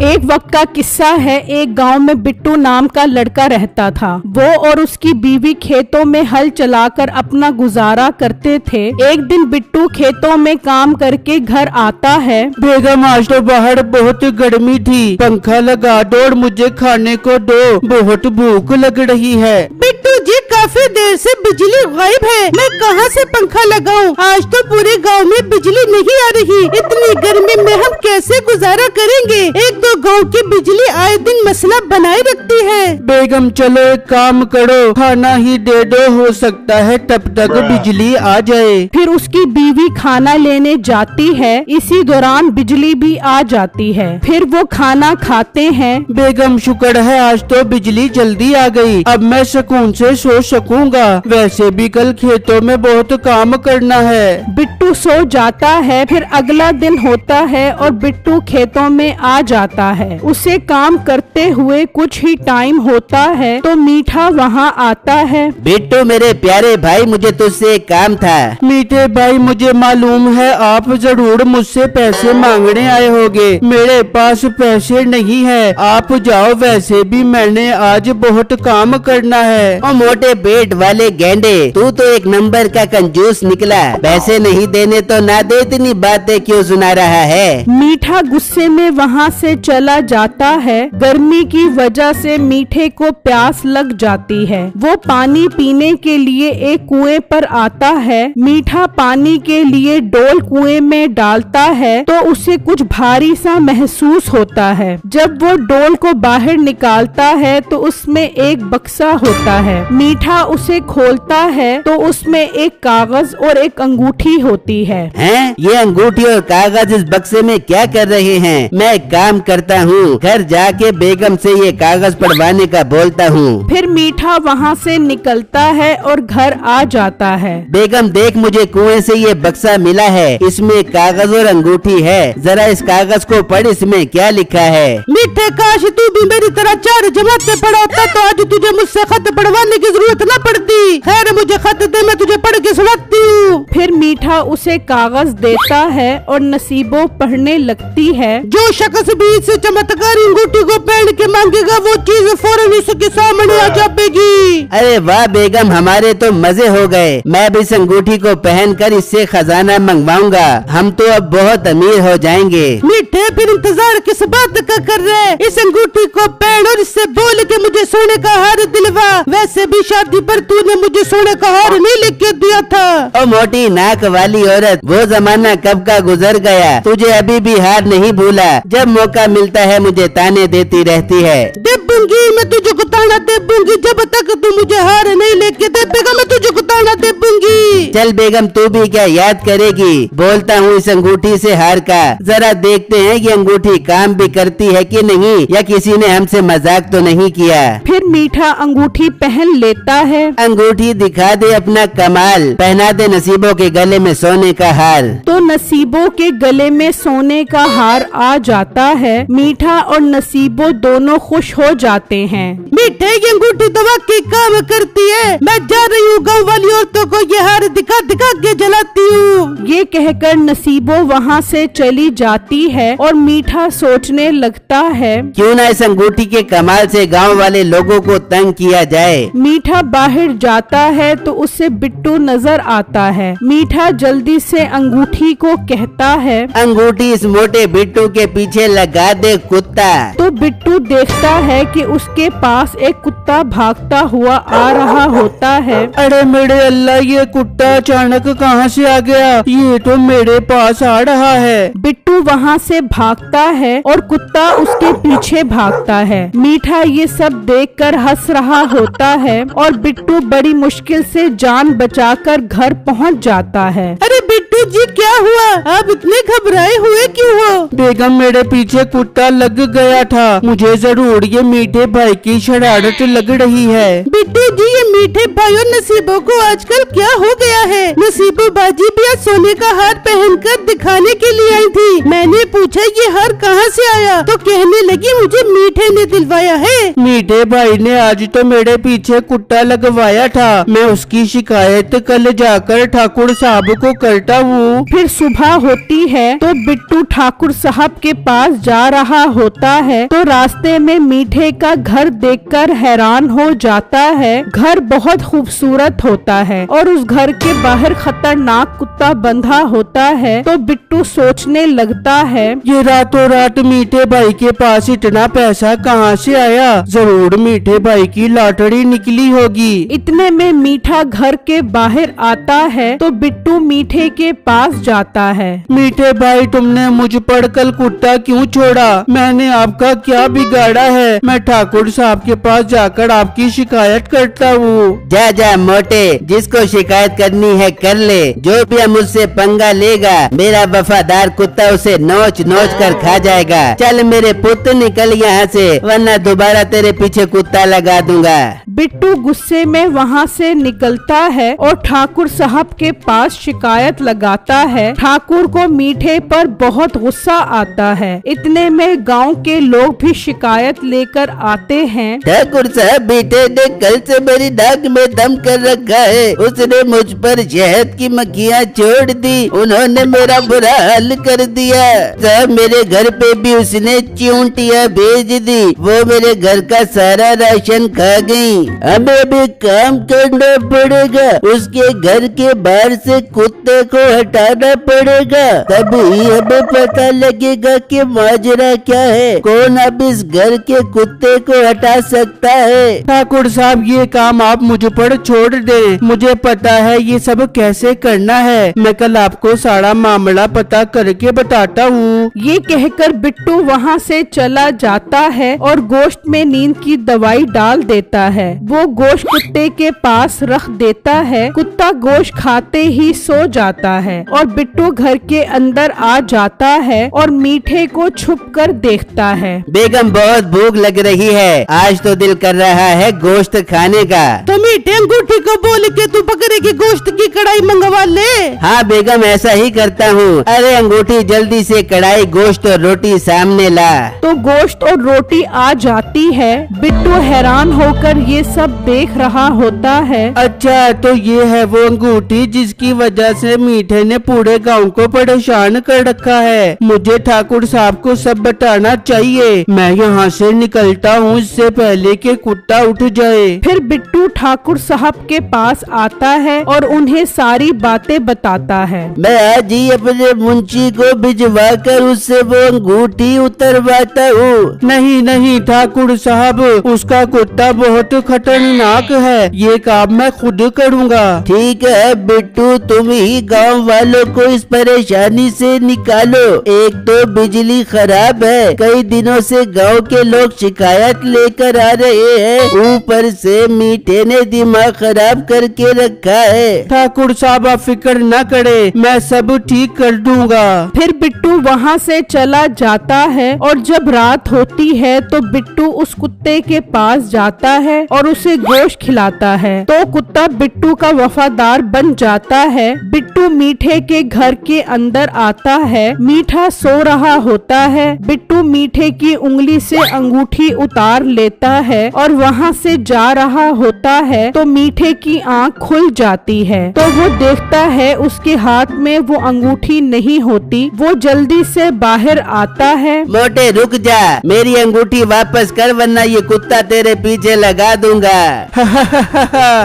एक वक्त का किस्सा है। एक गांव में बिट्टू नाम का लड़का रहता था। वो और उसकी बीवी खेतों में हल चलाकर अपना गुजारा करते थे। एक दिन बिट्टू खेतों में काम करके घर आता है। बेगम, आज तो बाहर बहुत गर्मी थी, पंखा लगा दो और मुझे खाने को दो, बहुत भूख लग रही है। बिट्टू जी, काफी देर से बिजली गायब है, मैं कहां से पंखा लगाऊं? आज तो पूरे गांव में बिजली नहीं आ रही। इतनी गर्मी में हम कैसे गुजारा करेंगे? एक तो गांव की बिजली आए दिन मसला बनाए रखती है। बेगम, चलो एक काम करो, खाना ही दे दो, हो सकता है तब तक बिजली आ जाए। फिर उसकी बीवी खाना लेने जाती है। इसी दौरान बिजली भी आ जाती है। फिर वो खाना खाते हैं। बेगम, शुक्र है आज तो बिजली जल्दी आ गई, अब मैं सुकून से सो सकूंगा। वैसे भी कल खेतों में बहुत काम करना है। बिट्टू सो जाता है। फिर अगला दिन होता है और बिट्टू खेतों में आ जाता है। उसे काम करते हुए कुछ ही टाइम होता है तो मीठा वहाँ आता है। बिट्टू मेरे प्यारे भाई, मुझे तुझसे एक काम था। मीठे भाई, मुझे मालूम है आप जरूर मुझसे पैसे मांगने आए होंगे। मेरे पास पैसे नहीं है, आप जाओ, वैसे भी मैंने आज बहुत काम करना है। ओ मोटे पेट वाले गेंडे, तू तो एक नंबर का कंजूस निकला। पैसे नहीं देने तो ना दे, इतनी बातें क्यों सुना रहा है? मीठा गुस्से में वहाँ से चला जाता है। गर्मी की वजह से मीठे को प्यास लग जाती है। वो पानी पीने के लिए एक कुएं पर आता है। मीठा पानी के लिए डोल कुएं में डालता है तो उसे कुछ भारी सा महसूस होता है। जब वो डोल को बाहर निकालता है तो उसमें एक बक्सा होता है। मीठा उसे खोलता है तो उसमें एक कागज और एक अंगूठी होती है। हैं? ये अंगूठी और कागज इस बक्से में क्या कर रहे हैं? मैं एक काम करता हूँ, घर जाके बेगम से ये कागज पढ़वाने का बोलता हूँ। फिर मीठा वहाँ से निकलता है और घर आ जाता है। बेगम देख, मुझे कुएं से ये बक्सा मिला है, इसमें कागज और अंगूठी है, जरा इस कागज को पढ़, इसमें क्या लिखा है? मीठे, काश तू भी मेरी तरह 4 जमातें पढ़ा होता तो आज तुझे मुझसे खत पढ़वाने की जरूरत न पड़ती। खैर, मुझे खत दे, मैं तुझे पढ़ के सुनाती हूँ। फिर मीठा उसे कागज देता है और नसीबों पढ़ने लगती है। जो शख्स भी इस चमत्कारी अंगूठी को पहन के मांगेगा वो चीज फौरन उसके सामने आ जाएगी। अरे वाह बेगम, हमारे तो मजे हो गए। मैं भी इस अंगूठी को पहनकर इससे खजाना मंगवाऊंगा। हम तो अब बहुत अमीर हो जाएंगे। मीठे, फिर इंतजार किस बात का कर रहे? इस अंगूठी को पहन और इससे बोल के मुझे सोने का हार दिलवा। वैसे भी शादी पर तूने मुझे सोने का हार नहीं लेके दिया था। ओ मोटी नाक वाली औरत, वो जमाना कब का गुजर गया, तुझे अभी भी हार नहीं भूला। जब मौका मिलता है मुझे ताने देती रहती है। देबूंगी, मैं तुझे को ताना देबूंगी, जब तक तू मुझे हार नहीं लेके देगा मैं तुझे को ताना देबूंगी। चल बेगम, तू भी क्या याद करेगी? बोलता हूँ इस अंगूठी से हार का। जरा देखते हैं कि अंगूठी काम भी करती है कि नहीं, या किसी ने हमसे मजाक तो नहीं किया। फिर मीठा अंगूठी पहन लेता है। अंगूठी दिखा दे अपना कमाल, पहना दे नसीबों के गले में सोने का हार। तो नसीबों के गले में सोने का हार आ जाता है। मीठा और नसीबों दोनों खुश हो जाते हैं। मीठे, ये अंगूठी तो वाकई काम करती है। मैं जा रही हूँ, गाँव वाली औरतों को ये हार दिखा दिखा के जलाती हूँ। ये कहकर नसीबों वहाँ से चली जाती है और मीठा सोचने लगता है, क्यों ना इस अंगूठी के कमाल से गांव वाले लोगों को तंग किया जाए। मीठा बाहर जाता है तो उसे बिट्टू नजर आता है। मीठा जल्दी से अंगूठी को कहता है, अंगूठी इस मोटे बिट्टू के पीछे लगा दे कुत्ता। तो बिट्टू देखता है कि उसके पास एक कुत्ता भागता हुआ आ रहा होता है। अरे मेरे अल्लाह, ये कुत्ता अचानक कहाँ से आ गया? ये तो मेरे पास आ रहा है। बिट्टू वहाँ से भागता है और कुत्ता उसके पीछे भागता है। मीठा ये सब देखकर हंस रहा होता है और बिट्टू बड़ी मुश्किल से जान बचाकर घर पहुँच जाता है। अरे बिट्टू जी, क्या हुआ? आप इतने घबराए हुए क्यों हो? बेगम मेरे पीछे कुत्ता लग गया था, मुझे जरूर ये मीठे भाई की शरारत लग रही है। बिट्टू जी, ये मीठे भाई और नसीबों को आजकल क्या हो गया है? नसीबो बाजी भी आज सोने का हार पहनकर दिखाने के लिए आई थी। मैंने पूछा ये हार कहाँ से आया, तो कहने लगी मुझे मीठे ने दिलवाया है। मीठे भाई ने आज तो मेरे पीछे कुत्ता लगवाया था, मैं उसकी शिकायत कल जाकर ठाकुर साहब को करता हूँ। फिर सुबह होती है तो बिट्टू ठाकुर साहब के पास जा रहा होता है, तो रास्ते में मीठे का घर देखकर हैरान हो जाता है। घर बहुत खूबसूरत होता है और उस घर के बाहर खतरनाक कुत्ता बंधा होता है। तो बिट्टू सोचने लगता है, ये रातों रात मीठे भाई के पास इतना पैसा कहाँ से आया? जरूर मीठे भाई की लॉटरी निकली होगी। इतने में मीठा घर के बाहर आता है, तो बिट्टू मीठे के पास जाता है। मीठे भाई, तुमने मुझ पर कल कुत्ता क्यों छोड़ा? मैंने आपका क्या बिगाड़ा है? मैं ठाकुर साहब के पास जाकर आपकी शिकायत करता हूँ। जा जा मोटे, जिसको शिकायत करनी है कर ले। जो भी मुझसे पंगा लेगा, मेरा वफादार कुत्ता उसे नोच नोच कर खा जाएगा। चल मेरे पुत्र, निकल यहाँ से, वरना दोबारा तेरे पीछे कुत्ता लगा दूंगा। बिट्टू गुस्से में वहाँ से निकलता है और ठाकुर साहब के पास शिकायत लगाता है। ठाकुर को मीठे पर बहुत गुस्सा आता है। इतने में गांव के लोग भी शिकायत लेकर आते हैं। ठाकुर साहब, बेटे ने कल से मेरी नाक में दम कर रखा है। उसने मुझ पर शहद की मक्खियाँ छोड़ दी, उन्होंने मेरा बुरा हाल कर दिया। साहब, मेरे घर पे भी उसने चींटियाँ भेज दी, वो मेरे घर का सारा राशन खा गई। हमें भी काम करना पड़ेगा, उसके घर के बाहर से कुत्ते को हटाना पड़ेगा, तभी हमें पता लगेगा कि माजरा क्या है, कौन अब इस घर के कुत्ते को हटा सकता है। ठाकुर साहब, ये काम आप मुझ पर छोड़ दें, मुझे पता है ये सब कैसे करना है। मैं कल आपको सारा मामला पता करके बताता हूँ। ये कहकर बिट्टू वहाँ से चला जाता है और गोश्त में नींद की दवाई डाल देता है। वो गोश्त कुत्ते के पास रख देता है। कुत्ता गोश्त खाते ही सो जाता है और बिट्टू घर के अंदर आ जाता है और मीठे को छुप कर देखता है। बेगम, बहुत भूख लग रही है, आज तो दिल कर रहा है गोश्त खाने का। तो मीठे अंगूठी को बोल के तू बकरे की गोश्त की कढ़ाई मंगवा ले। हाँ बेगम, ऐसा ही करता हूँ। अरे अंगूठी, जल्दी से कढ़ाई, गोश्त और रोटी सामने ला। तो गोश्त और रोटी आ जाती है। बिट्टू हैरान होकर ये सब देख रहा होता है। अच्छा, तो ये है वो अंगूठी जिसकी वजह से मीठे ने पूरे गांव को परेशान कर रखा है। मुझे ठाकुर साहब को सब बताना चाहिए। मैं यहाँ से निकलता हूँ इससे पहले कि कुत्ता उठ जाए। फिर बिट्टू ठाकुर साहब के पास आता है और उन्हें सारी बातें बताता है। मैं आज ही अपने मुंशी को भिजवा कर उससे वो अंगूठी उतरवाता हूँ। नहीं नहीं ठाकुर साहब, उसका कुत्ता बहुत खतरनाक है, ये काम मैं खुद करूँगा। ठीक है बिट्टू, तुम ही गांव वालों को इस परेशानी से निकालो। एक तो बिजली खराब है, कई दिनों से गांव के लोग शिकायत लेकर आ रहे हैं, ऊपर से मीठे ने दिमाग खराब करके रखा है। ठाकुर साहब, आप फिक्र न करे, मैं सब ठीक कर दूंगा। फिर बिट्टू वहाँ से चला जाता है और जब रात होती है तो बिट्टू उस कुत्ते के पास जाता है और उसे गोश्त खिलाता है। तो कुत्ता बिट्टू का वफादार बन जाता है। बिट्टू मीठे के घर के अंदर आता है। मीठा सो रहा होता है। बिट्टू मीठे की उंगली से अंगूठी उतार लेता है और वहाँ से जा रहा होता है तो मीठे की आँख खुल जाती है। तो वो देखता है उसके हाथ में वो अंगूठी नहीं होती। वो जल्दी से बाहर आता है। मोटे रुक जा, मेरी अंगूठी वापस कर, वरना ये कुत्ता तेरे पीछे लगा दूंगा।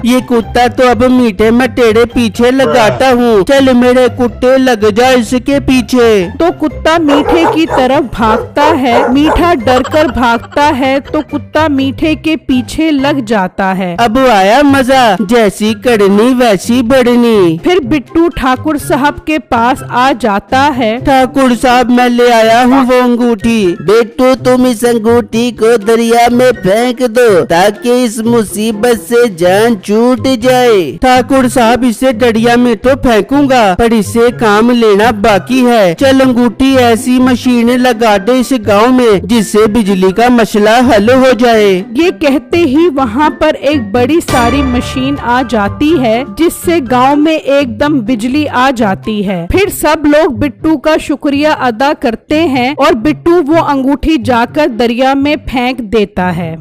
ये कुत्ता तो अब मीठे में तेरे पीछे लगाता हूँ, चल मेरे कुत्ते लग जा इसके पीछे। तो कुत्ता मीठे की तरफ भागता है। मीठा डरकर भागता है तो कुत्ता मीठे के पीछे लग जाता है। अब आया मजा, जैसी करनी वैसी बढ़नी। फिर बिट्टू ठाकुर साहब के पास आ जाता है। ठाकुर साहब, मैं ले आया हूँ वो अंगूठी। बिट्टू, तुम इस अंगूठी को दरिया में फेंक दो ताकि इस मुसीबत से जान छूट जाए। ठाकुर साहब, इसे दरिया में तो फेंकूंगा, पर इससे काम लेना बाकी है। चल अंगूठी कोई ऐसी मशीन लगा दे इस गांव में जिससे बिजली का मसला हल हो जाए। ये कहते ही वहाँ पर एक बड़ी सारी मशीन आ जाती है जिससे गांव में एकदम बिजली आ जाती है। फिर सब लोग बिट्टू का शुक्रिया अदा करते हैं और बिट्टू वो अंगूठी जाकर दरिया में फेंक देता है।